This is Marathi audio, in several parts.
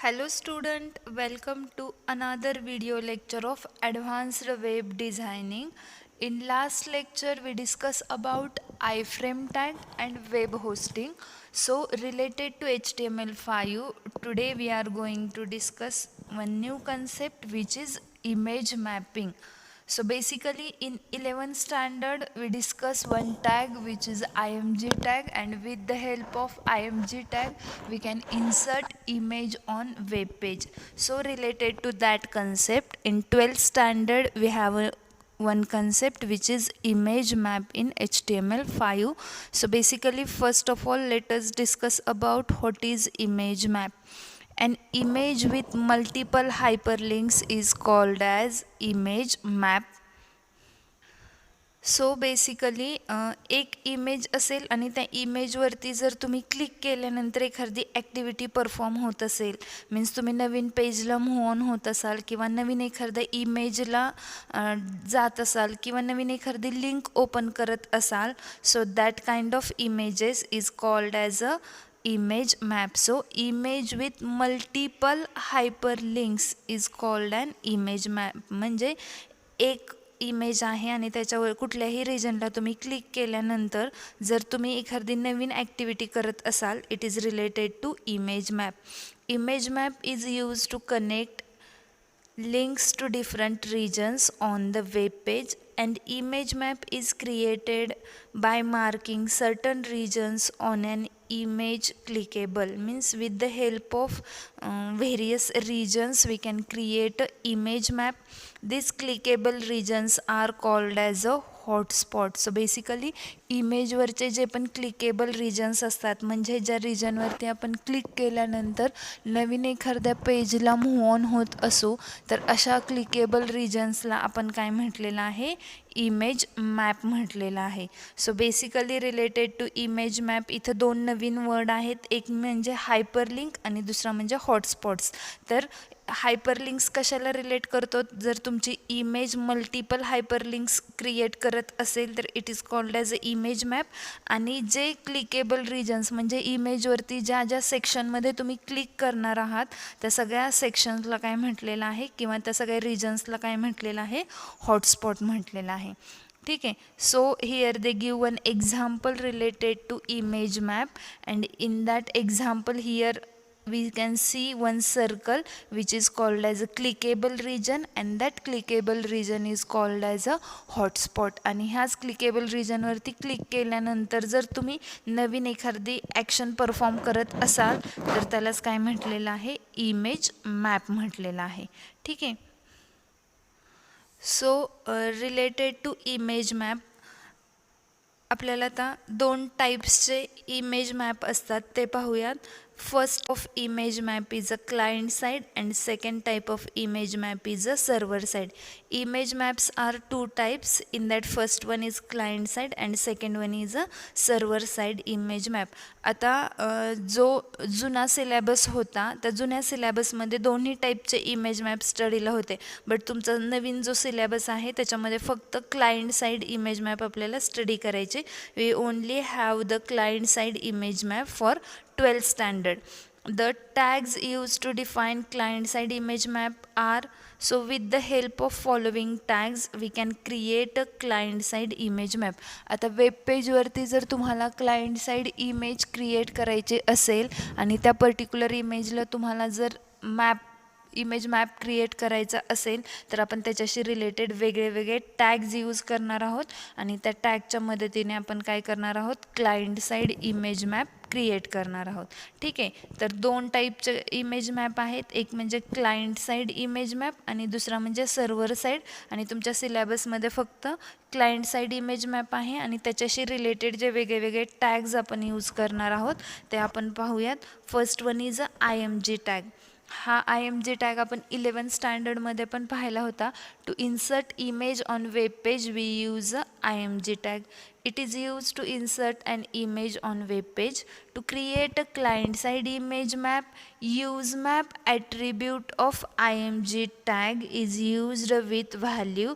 Hello student, welcome to another video lecture of advanced web designing. In last lecture we discussed about iframe tag and web hosting. So related to HTML5, today we are going to discuss one new concept which is image mapping. So basically in 11th standard we discuss one tag which is img tag, and with the help of img tag we can insert image on web page. So related to that concept in 12th standard we have one concept which is image map in HTML5. So basically first of all let us discuss about what is image map. An image with multiple hyperlinks is called as image map. So basically एक इमेज असेल आणि त्या इमेजवरती जर तुम्ही क्लिक केल्यानंतर एखादी ॲक्टिव्हिटी परफॉर्म होत असेल, मीन्स तुम्ही नवीन पेजला मूव्ह ऑन होत असाल किंवा नवीन एखाद्या इमेजला जात असाल किंवा नवीन एखादी लिंक ओपन करत असाल, so that kind of images is called as a image map. So image with multiple hyperlinks is called an image map. म्हणजे एक इमेज आहे आणि त्याच्यावर कुठल्याही रिजनला तुम्ही क्लिक केल्यानंतर जर तुम्ही एखादी नवीन ॲक्टिव्हिटी करत असाल, it is related to image map. Image map is use to connect links to different regions on the web page, and image map is created by marking certain regions on an image clickable. Means with the help of various regions we can create a image map. These clickable regions are called as a hotspot. So basically इमेजवरचे जे पण क्लिकेबल रिजन्स असतात, म्हणजे ज्या रिजनवरती आपण क्लिक केल्यानंतर नवीन एखाद्या पेजला मूव्ह ऑन होत असो, तर अशा क्लिकेबल रिजन्सला आपण काय म्हटलेलं आहे, इमेज मॅप म्हटलेलं आहे. So basically related to image map इथं दोन नवीन वर्ड आहेत, एक म्हणजे हायपरलिंक आणि दुसरा म्हणजे हॉटस्पॉट्स. तर हायपरलिंक्स कशाला रिलेट करतो, जर तुमची इमेज मल्टिपल हायपरलिंक्स क्रिएट करत असेल तर it is called as a image map. आणि जे क्लिकेबल रिजन्स म्हणजे इमेजवरती ज्या ज्या सेक्शनमध्ये तुम्ही क्लिक करणार आहात त्या सगळ्या सेक्शन्सला काय म्हटलेलं आहे किंवा त्या सगळ्या रिजन्सला काय म्हटलेलं आहे, हॉटस्पॉट म्हटलेलं आहे. ठीक आहे. So here they give one example related to image map, and in that example here we can see one circle which is called as a clickable region, and that clickable region is called as a hotspot. आणि ह्याच क्लिकेबल रिजनवरती क्लिक केल्यानंतर जर तुम्ही नवीन एखादी ॲक्शन परफॉर्म करत असाल तर त्यालाच काय म्हटलेलं आहे, इमेज मॅप म्हटलेलं आहे. ठीक आहे. So related to image map आपल्याला आता दोन टाईप्सचे इमेज मॅप असतात ते पाहूयात. First of image map is a client side and second type of image map is a server side. Image maps are two types. In that first one is client side and second one is a server side image map. आता जो जुना सिलेबस होता त्या जुन्या सिलेबसमध्ये दोन्ही टाईपचे इमेज मॅप स्टडीला होते, बट तुमचा नवीन जो सिलेबस आहे त्याच्यामध्ये फक्त क्लायंट साइड इमेज मॅप आपल्याला स्टडी करायचे. We only have the client side image map for 12th standard. The tags used to define client-side image map are, so with the help of following tags we can create a client-side image map. आता वेब पेजवरती जर तुम्हाला क्लायंट साइड इमेज क्रिएट करायचे असेल आणि त्या पर्टिक्युलर इमेजला तुम्हाला जर इमेज मॅप क्रिएट करायचा असेल तर आपण त्याच्याशी रिलेटेड वेगळे वेगळे टॅग्स यूज करणार आहोत आणि त्या टॅगच्या मदतीने आपण काय करणार आहोत, client side image map create करणार आहोत. ठीक आहे. तर दोन टाईपचे इमेज मॅप आहेत, एक म्हणजे क्लायंट साइड इमेज मॅप आणि दुसरा म्हणजे सर्व्हर साइड. आणि तुमच्या सिलेबसमध्ये फक्त क्लायंट साइड इमेज मॅप आहे आणि त्याच्याशी रिलेटेड जे वेगळे वेगळे टॅग्स आपण यूज करणार आहोत ते आपण पाहूयात. First one is a IMG tag. हा IMG टॅग आपण 11th स्टँडर्डमध्ये पण पाहिला होता. To insert image on web page we use a IMG tag. It is used to insert an image on web page. To create a client-side image map, use map attribute of IMG tag is used with value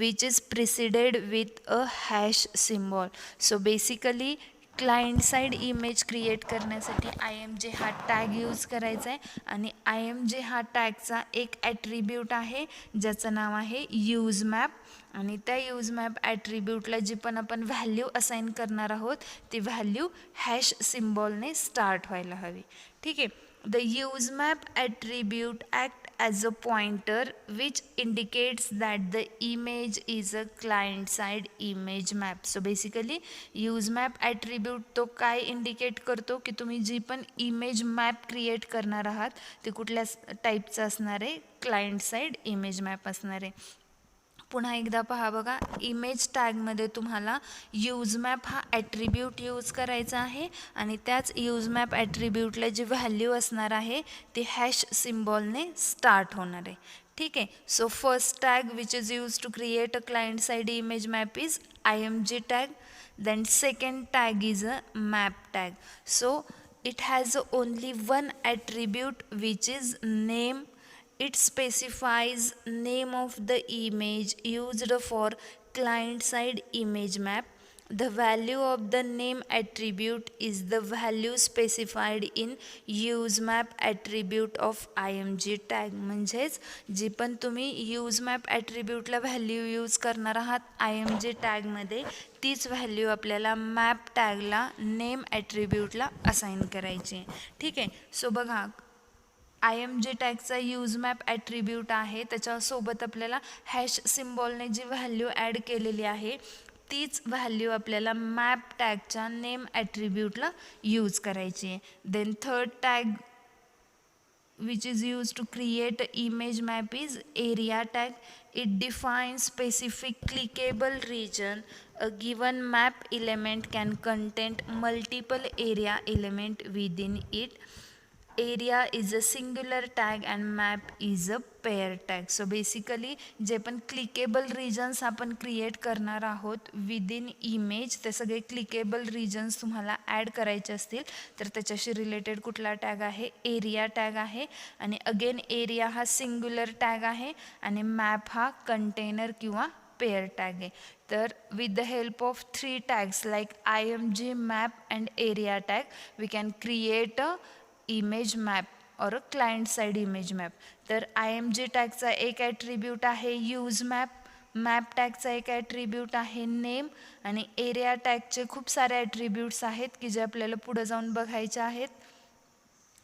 which is preceded with a hash symbol. So basically client side image create करण्यासाठी IMG हा टॅग यूज करायचा आहे आणि IMG हा टॅगचा एक ॲट्रिब्यूट आहे ज्याचं नाव आहे यूज मॅप आणि त्या यूज मॅप ॲट्रिब्यूटला जी पण आपण व्हॅल्यू असाइन करणार आहोत ती व्हॅल्यू हॅश सिम्बॉलने स्टार्ट व्हायला हवी. ठीक आहे. The use map attribute act as a pointer which indicates that the image is a client side image map. So basically use map attribute तो काय इंडिकेट करतो की तुम्ही जी पण इमेज मॅप क्रिएट करणार आहात ते कुठल्या टाईपचं असणार आहे, क्लायंट साईड इमेज मॅप असणार आहे. पुन्हा एकदा पहा बघा, इमेज टॅगमध्ये तुम्हाला यूज मॅप हा ॲट्रिब्यूट यूज करायचा आहे आणि त्याच यूज मॅप ॲट्रिब्यूटला जी व्हॅल्यू असणार आहे ती हॅश सिम्बॉलने स्टार्ट होणार आहे. ठीक आहे. So first tag which is use to create a client side image map is IMG tag. Then second tag is a map tag. So it has only one attribute which is name. It specifies name of the image used for client side image map. The value of the name attribute is the value specified in use map attribute of IMG tag. म्हणजेच जी पण तुम्ही यूज मॅप ॲट्रिब्यूटला व्हॅल्यू यूज करणार आहात IMG टॅगमध्ये तीच व्हॅल्यू आपल्याला मॅप टॅगला नेम ॲट्रिब्यूटला असाइन करायची. ठीक आहे. सो बघा, IMG टॅगचा यूज मॅप ॲट्रिब्यूट आहे, त्याच्यासोबत आपल्याला हॅश सिम्बॉलने जी व्हॅल्यू ॲड केलेली आहे तीच व्हॅल्यू आपल्याला मॅप टॅगच्या नेम ॲट्रिब्यूटला यूज करायची आहे. Then third tag which is used to create an image map is area tag. It defines specific clickable region. A given map element can contain multiple area element within it. Area is a singular tag and map is a pair tag. So basically जे पण क्लिकेबल रिजन्स आपण क्रिएट करणार आहोत विदिन इमेज ते सगळे क्लिकेबल रिजन्स तुम्हाला ॲड करायचे असतील तर त्याच्याशी रिलेटेड कुठला टॅग आहे, एरिया टॅग आहे. आणि अगेन एरिया हा सिंग्युलर टॅग आहे आणि मॅप हा कंटेनर किंवा पेअर टॅग आहे. तर with the help of 3 tags like IMG map and area tag we can create a image map or a client side image map. तर IMG टॅगचा एक ॲट्रिब्यूट आहे यूज मॅप, मॅप टॅगचा एक ॲट्रिब्यूट आहे नेम आणि एरिया टॅगचे खूप सारे ॲट्रिब्यूट्स आहेत की जे आपल्याला पुढं जाऊन बघायचे आहेत.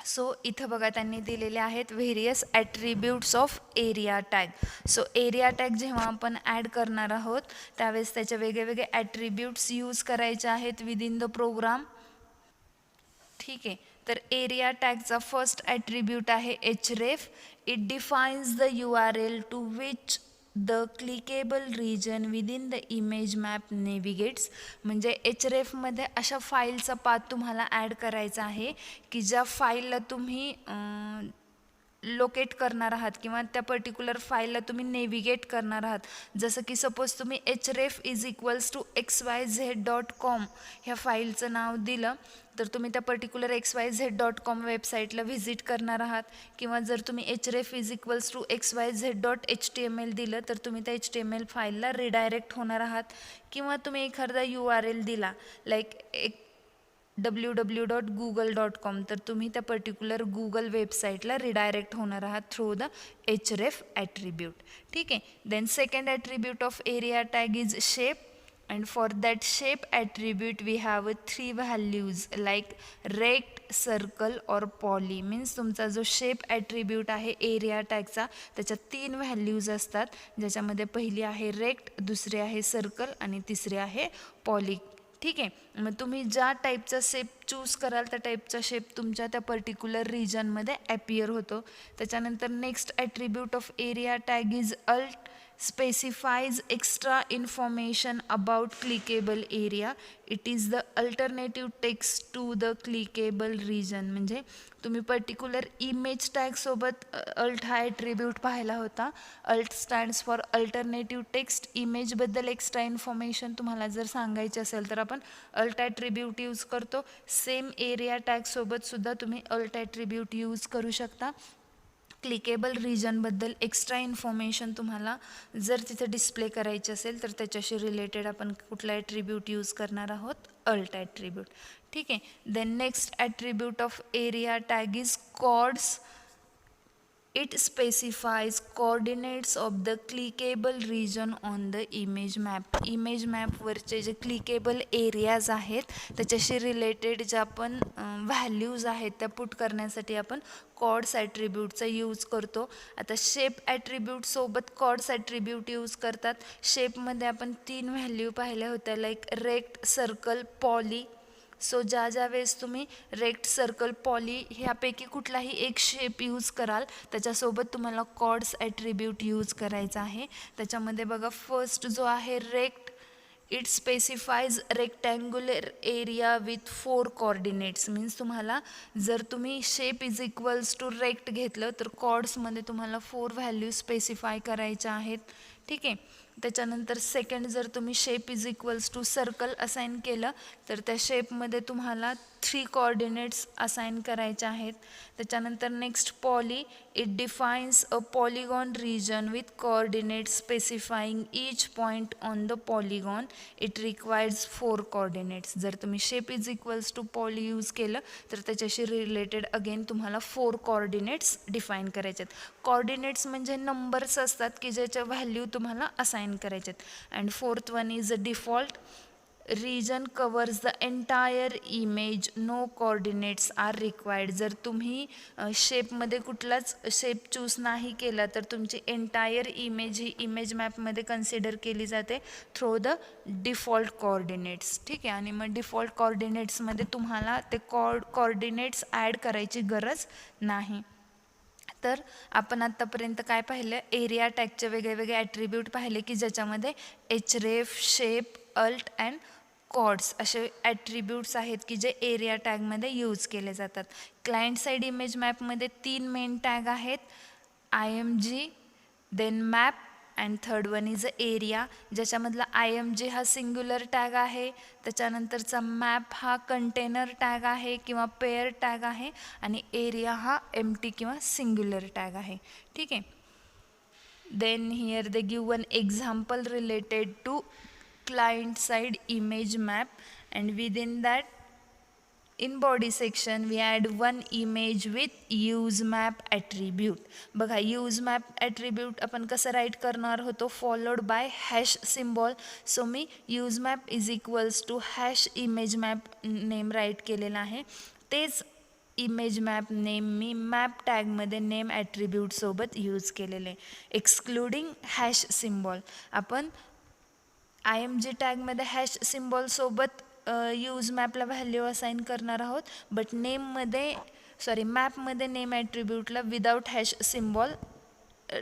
सो इथं बघा त्यांनी दिलेले आहेत various attributes of area tag. So area tag जेव्हा आपण ॲड करणार आहोत त्यावेळेस त्याचे वेगवेगळे ॲट्रिब्यूट्स यूज करायचे आहेत विदिन द प्रोग्राम. ठीक आहे. तर एरिया टॅगचा फर्स्ट ॲट्रिब्यूट आहे href. It defines the URL to which the clickable region within the image map navigates. म्हणजे hrefमध्ये अशा फाईलचा पाथ तुम्हाला ॲड करायचा आहे की ज्या फाईलला तुम्ही लोकेट करणार आहात किंवा त्या पर्टिक्युलर फाईलला तुम्ही नेव्हिगेट करणार आहात. जसं की सपोज तुम्ही href=xyz.com ह्या फाईलचं नाव दिलं तर तुम्ही त्या पर्टिक्युलर xyz.com वेबसाईटला व्हिजिट करणार आहात. किंवा जर तुम्ही href=xyz.html दिलं तर तुम्ही त्या HTML फाईलला रिडायरेक्ट होणार आहात. किंवा तुम्ही एखादा URL दिला लाईक www.google.com तर तुम्ही त्या पर्टिक्युलर गुगल वेबसाईटला रिडायरेक्ट होणार आहात थ्रू द href ॲट्रिब्यूट. ठीक आहे. Then second attribute of area tag is shape. And for that shape attribute we have 3 values like rect, circle or poly. Means तुमचा जो शेप ॲट्रिब्यूट आहे एरिया टॅगचा त्याच्यात 3 व्हॅल्यूज असतात ज्याच्यामध्ये पहिली आहे रेक्ट, दुसरी आहे सर्कल आणि तिसरी आहे पॉली. ठीक आहे. मग तुम्ही ज्या टाईपचा शेप चूज कराल त्या टाईपचा शेप तुमच्या त्या पर्टिक्युलर रिजनमध्ये ॲपियर होतो. त्याच्यानंतर next attribute of area tag is alt. Specifies extra information about clickable area. It is the alternative text to the clickable region. म्हणजे तुम्ही पर्टिक्युलर इमेज टॅगसोबत अल्ट हा ॲट्रिब्यूट पाहिला होता. Alt stands for alternative text. इमेजबद्दल एक्स्ट्रा इन्फॉर्मेशन तुम्हाला जर सांगायची असेल तर आपण अल्ट ॲट्रिब्यूट यूज करतो. सेम एरिया टॅगसोबत सुद्धा तुम्ही अल्ट ॲट्रिब्यूट यूज करू शकता. क्लिकेबल रिजनबद्दल एक्स्ट्रा इन्फॉर्मेशन तुम्हाला जर तिथे डिस्प्ले करायची असेल तर त्याच्याशी रिलेटेड आपण कुठला ॲट्रिब्यूट यूज करणार आहोत, अल्ट ॲट्रिब्यूट. ठीक आहे. Then next attribute of area tag is coords. It specifies coordinates of the clickable region on the image map. Image मॅपवरचे जे क्लिकेबल एरियाज आहेत त्याच्याशी रिलेटेड ज्या आपण व्हॅल्यूज आहेत त्या पुट करण्यासाठी आपण कॉर्ड्स ॲट्रिब्यूटचा यूज करतो. आता शेप ॲट्रिब्यूटसोबत कॉर्ड्स ॲट्रिब्यूट यूज करतात. शेपमध्ये आपण 3 व्हॅल्यू पाहिल्या होत्या, like rect, circle, poly. So ज्या वेळेस तुम्ही रेक्ट, सर्कल, पॉली ह्यापैकी कुठलाही एक शेप यूज कराल त्याच्यासोबत तुम्हाला कॉर्ड्स ॲट्रिब्यूट यूज करायचा आहे. त्याच्यामध्ये बघा फर्स्ट जो आहे rect, it specifies rectangular area with 4 coordinates. Means तुम्हाला जर तुम्ही shape is equals to rect घेतलं तर कॉर्ड्समध्ये तुम्हाला 4 व्हॅल्यू स्पेसिफाय करायच्या आहेत. ठीक आहे. त्याच्यानंतर सेकंड, जर तुम्ही shape is equals to circle assign केलं तर त्या शेपमध्ये तुम्हाला 3 कॉर्डिनेट्स असाइन करायचे आहेत. त्याच्यानंतर next poly, it defines a polygon region with coordinates specifying each point on the polygon. It requires 4 coordinates. जर तुम्ही shape is equals to poly use केलं तर त्याच्याशी रिलेटेड अगेन तुम्हाला 4 कॉर्डिनेट्स डिफाईन करायचे आहेत. कॉर्डिनेट्स म्हणजे नंबर्स असतात की ज्याच्या व्हॅल्यू तुम्हाला असाइन करायचे आहेत. And fourth one is a default. region covers the entire image, no coordinates are required. जर तुम्ही शेपमध्ये कुठलाच शेप चूज नाही केला तर तुमची एंटायर इमेज ही इमेज मॅपमध्ये कन्सिडर केली जाते थ्रू द डिफॉल्ट कॉर्डिनेट्स. ठीक आहे. आणि मग डिफॉल्ट कॉर्डिनेट्समध्ये तुम्हाला ते कॉर्डिनेट्स ॲड करायची गरज नाही. तर आपण आत्तापर्यंत काय पाहिलं, एरिया टॅगचे वेगळे ॲट्रिब्यूट पाहिले की ज्याच्यामध्ये href, shape, alt and coords असे ॲट्रिब्यूट्स आहेत की जे एरिया टॅगमध्ये यूज केले जातात. क्लायंट साईड इमेज मॅपमध्ये 3 मेन टॅग आहेत, IMG, then map and third one is area. ज्याच्यामधला IMG हा सिंग्युलर टॅग आहे, त्याच्यानंतरचा मॅप हा कंटेनर टॅग आहे किंवा पेअर टॅग आहे आणि एरिया हा एम्प्टी किंवा सिंग्युलर टॅग आहे. ठीक आहे. Then here they give one example related to client side image map, and within that in body section we add one image with use map attribute. बघा use map attribute आपण कसं राईट करणार होतो, followed by hash symbol. So मी use map is equals to hash image map name write केलेलं आहे. तेच इमेज मॅप नेम मी मॅप टॅगमध्ये नेम ॲट्रिब्यूटसोबत यूज केलेले एक्सक्लुडिंग हॅश सिम्बॉल. आपण IMG टॅगमध्ये हॅश सिम्बॉलसोबत यूज मॅपला व्हॅल्यू असाइन करणार आहोत, बट मॅपमध्ये नेम ॲट्रिब्यूटला without hash symbol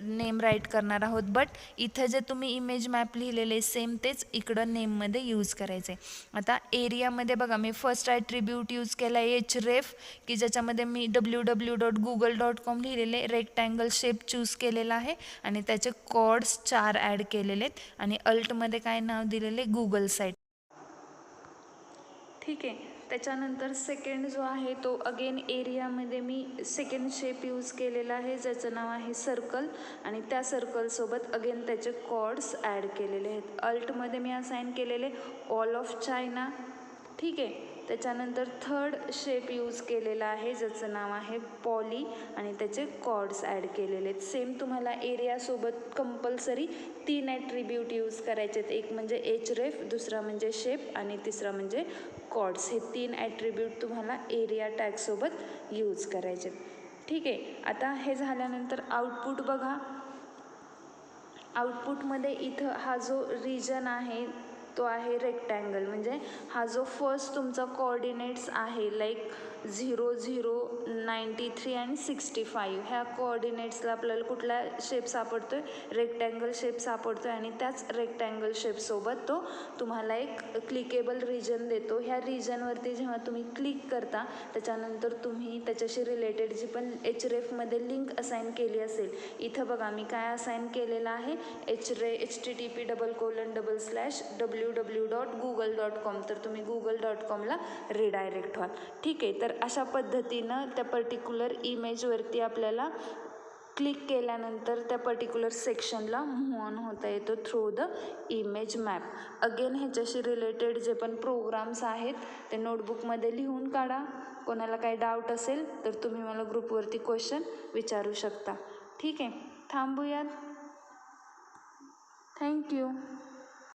name write करणार आहोत. बट इथं जे तुम्ही इमेज मॅप लिहिलेले सेम तेच इकडं नेममध्ये यूज करायचे. आता एरियामध्ये बघा मी फर्स्ट ॲट्रिब्यूट यूज केला HREF की ज्याच्यामध्ये मी www.google.com लिहिलेले रेक्टँगल शेप चूज केलेला आहे आणि त्याचे कॉर्ड्स 4 ॲड केलेले आहेत आणि अल्टमध्ये काय नाव दिलेले, गुगल साईट. ठीक आहे. त्याच्यानंतर सेकंड जो आहे तो अगेन एरियामध्ये मी सेकंड शेप यूज केलेला आहे ज्याचं नाव आहे सर्कल आणि त्या सर्कलसोबत अगेन त्याचे कॉर्ड्स ॲड केलेले आहेत. अल्टमध्ये मी असाइन केलेले ऑल ऑफ चायना. ठीक आहे. त्याच्यानंतर थर्ड शेप यूज केलेला आहे ज्याचं नाव आहे पॉली आणि त्याचे कॉर्ड्स ॲड केलेले आहेत. सेम तुम्हाला एरियासोबत कंपल्सरी 3 ॲट्रिब्यूट यूज करायचे आहेत. एक म्हणजे HREF, दुसरा म्हणजे शेप आणि तिसरा म्हणजे कॉर्ड्स. हे 3 ॲट्रिब्यूट तुम्हाला एरिया टॅगसोबत यूज करायचे. ठीक आहे. आता हे झाल्यानंतर आउटपुट बघा. आउटपुटमध्ये इथं हा जो रिजन आहे तो आहे रेक्टँगल. म्हणजे हा जो फर्स्ट तुमचा कोऑर्डिनेट्स आहे लाईक 0, 0, 93 अँड 65 ह्या कोऑर्डिनेट्सला आपल्याला कुठला शेप सापडतो आहे, रेक्टँगल शेप सापडतो आहे आणि त्याच रेक्टँगल शेपसोबत तो तुम्हाला एक क्लिकेबल रिजन देतो. ह्या रिजनवरती जेव्हा तुम्ही क्लिक करता त्याच्यानंतर तुम्ही त्याच्याशी रिलेटेड जी पण HREFमध्ये लिंक असाइन केली असेल, इथं बघा मी काय असाइन केलेलं आहे, http://www.google.com. तर तुम्ही google.comला रिडायरेक्ट व्हाल. ठीक आहे. तर अशा पद्धतीनं त्या पर्टिक्युलर इमेजवरती आपल्याला क्लिक केल्यानंतर त्या पर्टिक्युलर सेक्शनला मूव्ह ऑन होता येतो through the image map. Again ह्याच्याशी रिलेटेड जे पण प्रोग्राम्स आहेत ते नोटबुकमध्ये लिहून काढा. कोणाला काही डाऊट असेल तर तुम्ही मला ग्रुपवरती क्वेश्चन विचारू शकता. ठीक आहे, थांबूयात. थँक्यू.